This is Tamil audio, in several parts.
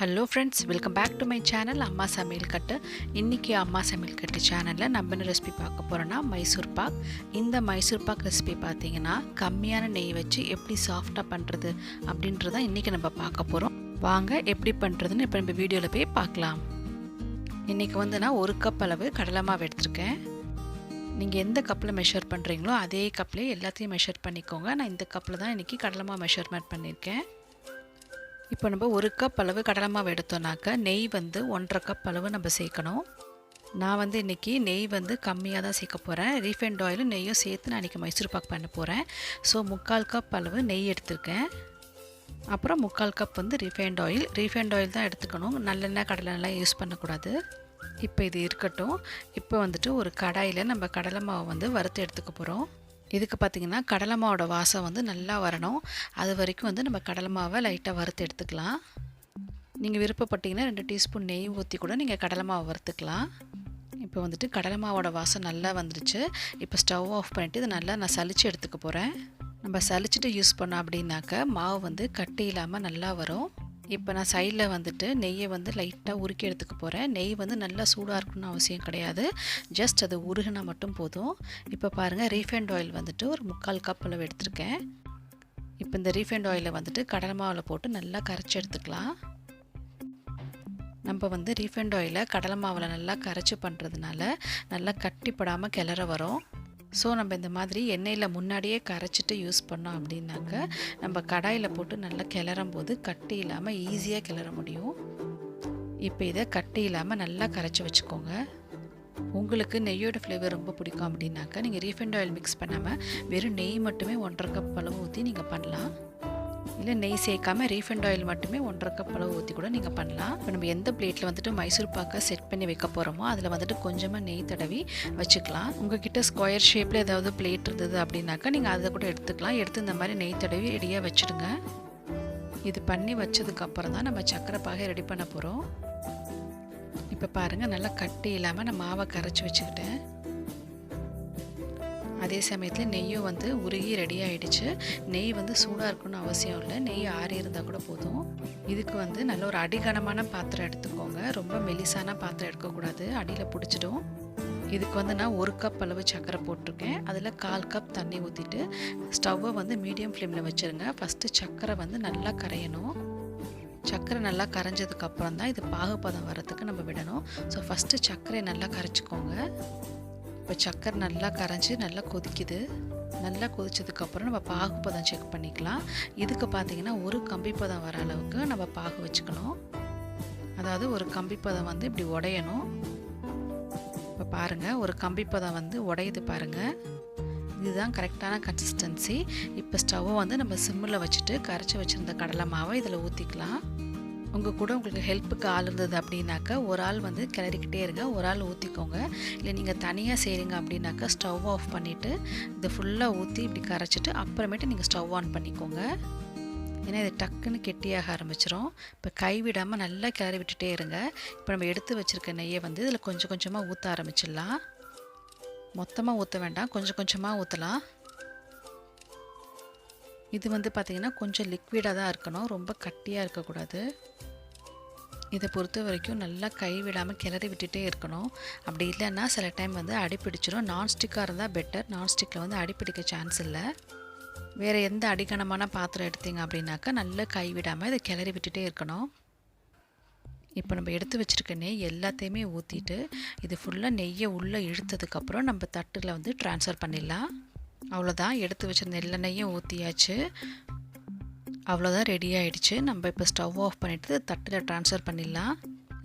Hello friends, welcome back to my channel அம்மா சமையல் கட்டு. இன்றைக்கி அம்மா சமையல் கட்டு சேனலில் நம்ம என்ன ரெசிபி பார்க்க போகிறோன்னா மைசூர் பாக். இந்த மைசூர் பாக் ரெசிபி பார்த்திங்கன்னா கம்மியான நெய் வச்சு எப்படி சாஃப்டாக பண்ணுறது அப்படின்றதான் இன்றைக்கி நம்ம பார்க்க போகிறோம். வாங்க எப்படி பண்ணுறதுன்னு இப்போ நம்ம வீடியோவில் போய் பார்க்கலாம். இன்றைக்கி நான் 1 கப் அளவு கடலை மாவு எடுத்திருக்கேன். நீங்கள் எந்த கப்பில் மெஷர் பண்ணுறீங்களோ அதே கப்லேயே எல்லாத்தையும் மெஷர் பண்ணிக்கோங்க. நான் இந்த கப்பில் தான் இன்றைக்கி கடலை மாவு மெஷர்மெண்ட் பண்ணியிருக்கேன். இப்போ நம்ம 1 கப் அளவு கடலை மாவு எடுத்தோம்னாக்க நெய் 1.5 கப் அளவு நம்ம சேர்க்கணும். நான் இன்றைக்கி நெய் கம்மியாக தான் சேர்க்க போகிறேன். ரீஃபைண்ட் ஆயிலும் நெய்யும் சேர்த்து நான் இன்றைக்கி மைசூர் பாக் பண்ண போகிறேன். ஸோ 3/4 கப் அளவு நெய் எடுத்திருக்கேன். அப்புறம் 3/4 கப் ரீஃபைண்ட் ஆயில் தான் எடுத்துக்கணும். நல்லெண்ணெய் கடலெண்ணெய் யூஸ் பண்ணக்கூடாது. இப்போ இது இருக்கட்டும். இப்போ ஒரு கடாயில் நம்ம கடலை மாவு வறுத்து எடுத்துக்க போகிறோம். இதுக்கு பார்த்திங்கன்னா கடலை மாவோட வாசம் நல்லா வரணும். அது வரைக்கும் நம்ம கடலை மாவை லைட்டாக வறுத்து எடுத்துக்கலாம். நீங்கள் விருப்பப்பட்டீங்கன்னா 2 டீஸ்பூன் நெய் ஊற்றி கூட நீங்கள் கடலை மாவை வறுத்துக்கலாம். இப்போ கடலை மாவோட வாசம் நல்லா வந்துருச்சு. இப்போ ஸ்டவ் ஆஃப் பண்ணிவிட்டு இதை நல்லா நான் சலிச்சு எடுத்துக்க போகிறேன். நம்ம சலிச்சுட்டு யூஸ் பண்ணோம் அப்படின்னாக்க மாவு கட்டி இல்லாமல் நல்லா வரும். இப்போ நான் சைடில் நெய்யை லைட்டாக உருக்கி எடுத்துக்க போகிறேன். நெய் நல்லா சூடாக இருக்கணும்னு அவசியம் கிடையாது. ஜஸ்ட் அது உருகுனா மட்டும் போதும். இப்போ பாருங்கள், ரீஃபைண்ட் ஆயில் ஒரு 3/4 கப் அளவு எடுத்திருக்கேன். இப்போ இந்த ரீஃபைண்ட் ஆயிலை கடலை மாவில் போட்டு நல்லா கரைச்சி எடுத்துக்கலாம். நம்ம ரீஃபைண்ட் ஆயிலை கடலை மாவில் நல்லா கரைச்சி பண்ணுறதுனால நல்லா கட்டிப்படாமல் கிளற வரும். ஸோ நம்ம இந்த மாதிரி எண்ணெயில் முன்னாடியே கரைச்சிட்டு யூஸ் பண்ணோம் அப்படின்னாக்க நம்ம கடாயில் போட்டு நல்லா கிளறும் போது கட்டி இல்லாமல் ஈஸியாக கிளற முடியும். இப்போ இதை கட்டி இல்லாமல் நல்லா கரைச்சி வச்சுக்கோங்க. உங்களுக்கு நெய்யோட ஃப்ளேவர் ரொம்ப பிடிக்கும் அப்படின்னாக்க நீங்கள் ரீஃபைண்ட் ஆயில் மிக்ஸ் பண்ணாமல் வெறும் நெய் மட்டுமே 1.5 கப் அளவு ஊற்றி நீங்கள் பண்ணலாம். இல்லை நெய் சேர்க்காமல் ரீஃபைண்ட் ஆயில் மட்டுமே 1.5 கப் அளவு ஊற்றி கூட நீங்கள் பண்ணலாம். இப்போ நம்ம எந்த பிளேட்டில் மைசூர் பாக்கை செட் பண்ணி வைக்க போகிறோமோ அதில் கொஞ்சமாக நெய் தடவி வச்சுக்கலாம். உங்ககிட்ட ஸ்கொயர் ஷேப்பில் ஏதாவது பிளேட் இருந்தது அப்படின்னாக்கா நீங்கள் அதை கூட எடுத்துக்கலாம். எடுத்து இந்த மாதிரி நெய் தடவி ரெடியாக வச்சுடுங்க. இது பண்ணி வச்சதுக்கப்புறம் தான் நம்ம சக்கரை பாகை ரெடி பண்ண போகிறோம். இப்போ பாருங்கள், நல்லா கட்டி இல்லாமல் நான் மாவை கரைச்சி வச்சுக்கிட்டேன். அதே சமயத்தில் நெய்யும் உருகி ரெடி ஆகிடுச்சு. நெய் சூடாக இருக்கணும்னு அவசியம் இல்லை. நெய் ஆறி இருந்தால் கூட போதும். இதுக்கு நல்ல ஒரு அடிகனமான பாத்திரம் எடுத்துக்கோங்க. ரொம்ப மெலிசான பாத்திரம் எடுக்கக்கூடாது, அடியில் பிடிச்சிடும். இதுக்கு நான் 1 கப் அளவு சக்கரை போட்டிருக்கேன். அதில் 1/4 கப் தண்ணி ஊற்றிட்டு ஸ்டவ்வை மீடியம் ஃப்ளேமில் வச்சுருங்க. ஃபஸ்ட்டு சக்கரை நல்லா கரையணும். சக்கரை நல்லா கரைஞ்சதுக்கப்புறம் தான் இது பாகுபதம் வரத்துக்கு நம்ம விடணும். ஸோ ஃபஸ்ட்டு சர்க்கரையை நல்லா கரைச்சிக்கோங்க. இப்போ சக்கரை நல்லா கரைஞ்சி நல்லா கொதிக்குது. நல்லா கொதிச்சதுக்கப்புறம் நம்ம பாகுபதம் செக் பண்ணிக்கலாம். இதுக்கு பார்த்திங்கன்னா ஒரு கம்பிப்பதம் வர அளவுக்கு நம்ம பாகு வச்சுக்கணும். அதாவது ஒரு கம்பிப்பதம் இப்படி உடையணும். இப்போ பாருங்கள், ஒரு கம்பிப்பதம் உடையுது பாருங்கள். இதுதான் கரெக்டான கன்சிஸ்டன்சி. இப்போ ஸ்டவ்வை நம்ம சிம்மில் வச்சுட்டு கரைச்சி வச்சுருந்த கடலை மாவை இதில் ஊற்றிக்கலாம். உங்கள் கூட உங்களுக்கு ஹெல்ப்புக்கு ஆள் இருந்தது அப்படின்னாக்கா ஒரு ஆள் கிளறிக்கிட்டே இருங்க, ஒரு ஆள் ஊற்றிக்கோங்க. இல்லை நீங்கள் தனியாக செய்கிறீங்க அப்படின்னாக்கா ஸ்டவ் ஆஃப் பண்ணிவிட்டு இதை ஃபுல்லாக ஊற்றி இப்படி கரைச்சிட்டு அப்புறமேட்டு நீங்கள் ஸ்டவ் ஆன் பண்ணிக்கோங்க. ஏன்னா இது டக்குன்னு கெட்டியாக ஆரம்பிச்சிடும். இப்போ கைவிடாமல் நல்லா கிளறி விட்டுட்டே இருங்க. இப்போ நம்ம எடுத்து வச்சுருக்க நெய்யை இதில் கொஞ்சம் கொஞ்சமாக ஊற்ற ஆரம்பிச்சிடலாம். மொத்தமாக ஊற்ற வேண்டாம், கொஞ்சம் கொஞ்சமாக ஊற்றலாம். இது பார்த்திங்கன்னா கொஞ்சம் லிக்விடாக தான் இருக்கணும், ரொம்ப கட்டியாக இருக்கக்கூடாது. இதை பொறுத்த வரைக்கும் நல்லா கைவிடாமல் கிளறி விட்டுட்டே இருக்கணும். அப்படி இல்லைன்னா சில டைம் அடிப்பிடிச்சிடும். நான்ஸ்டிக்காக இருந்தால் பெட்டர். நான்ஸ்டிக்கில் அடிப்பிடிக்க சான்ஸ் இல்லை. வேறு எந்த அடிகனமான பாத்திரம் எடுத்தீங்க அப்படின்னாக்கா நல்லா கைவிடாமல் இதை கிளறி விட்டுட்டே இருக்கணும். இப்போ நம்ம எடுத்து வச்சுருக்க நெய் எல்லாத்தையுமே ஊற்றிட்டு இது ஃபுல்லாக நெய்யை உள்ளே இழுத்ததுக்கப்புறம் நம்ம தட்டில் ட்ரான்ஸ்ஃபர் பண்ணிடலாம். அவ்வளோதான், எடுத்து வச்சுருந்த எல்லா நெய்யும் ஊற்றியாச்சு. அவ்வளோதான், ரெடி ஆகிடுச்சு. நம்ம இப்போ ஸ்டவ் ஆஃப் பண்ணிவிட்டு தட்டில் ட்ரான்ஸ்ஃபர் பண்ணிடலாம்.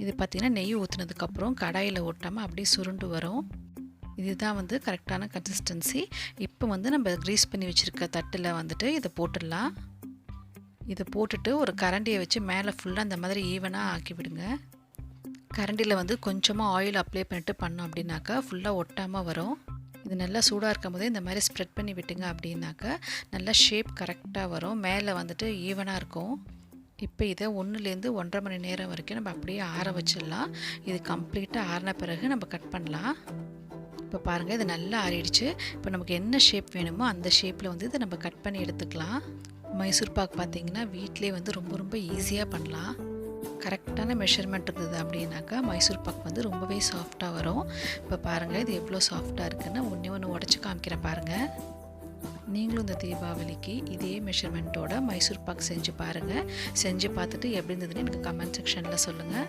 இது பார்த்திங்கன்னா நெய் ஊற்றினதுக்கப்புறம் கடாயில் ஓட்டாமல் அப்படியே சுருண்டு வரும். இதுதான் கரெக்டான கன்சிஸ்டன்சி. இப்போ நம்ம க்ரீஸ் பண்ணி வச்சுருக்க தட்டில் இதை போட்டுடலாம். இதை போட்டுட்டு ஒரு கரண்டியை வச்சு மேலே ஃபுல்லாக அந்த மாதிரி ஈவனாக ஆக்கி விடுங்க. கரண்டியில் கொஞ்சமாக ஆயில் அப்ளை பண்ணிட்டு பண்ணோம் அப்படின்னாக்கா ஃபுல்லாக ஒட்டாமல் வரும். இது நல்லா சூடாக இருக்கும் போதே இந்த மாதிரி ஸ்ப்ரெட் பண்ணி விட்டுங்க அப்படின்னாக்கா நல்லா ஷேப் கரெக்டாக வரும். மேலே ஈவனாக இருக்கும். இப்போ இதை 1லேருந்து 1.5 மணி நேரம் வரைக்கும் நம்ம அப்படியே ஆற வச்சிடலாம். இது கம்ப்ளீட்டாக ஆறின பிறகு நம்ம கட் பண்ணலாம். இப்போ பாருங்கள், இது நல்லா ஆறிடுச்சு. இப்போ நமக்கு என்ன ஷேப் வேணுமோ அந்த ஷேப்பில் இதை நம்ம கட் பண்ணி எடுத்துக்கலாம். மைசூர் பாக் பார்த்திங்கன்னா வீட்டிலே ரொம்ப ரொம்ப ஈஸியாக பண்ணலாம். கரெக்டான மெஷர்மெண்ட் இருந்தது அப்படின்னாக்கா மைசூர் பாக் வந்து ரொம்பவே சாஃப்டாக வரும். இப்போ பாருங்கள் இது எவ்வளோ சாஃப்டாக இருக்குன்னு ஒன்று உடச்சி காமிக்கிறேன் பாருங்கள். நீங்களும் இந்த தீபாவளிக்கு இதே மெஷர்மெண்ட்டோட மைசூர் பாக் செஞ்சு பாருங்கள். செஞ்சு பார்த்துட்டு எப்படி இருந்ததுன்னு எனக்கு கமெண்ட் செக்ஷனில் சொல்லுங்கள்.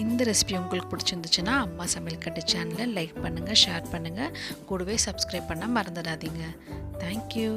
இந்த ரெசிபி உங்களுக்கு பிடிச்சிருந்துச்சுன்னா அம்மா சமையல் கட்டு சேனலை லைக் பண்ணுங்கள், ஷேர் பண்ணுங்கள், கூடவே சப்ஸ்கிரைப் பண்ண மறந்துடாதீங்க. தேங்க்யூ.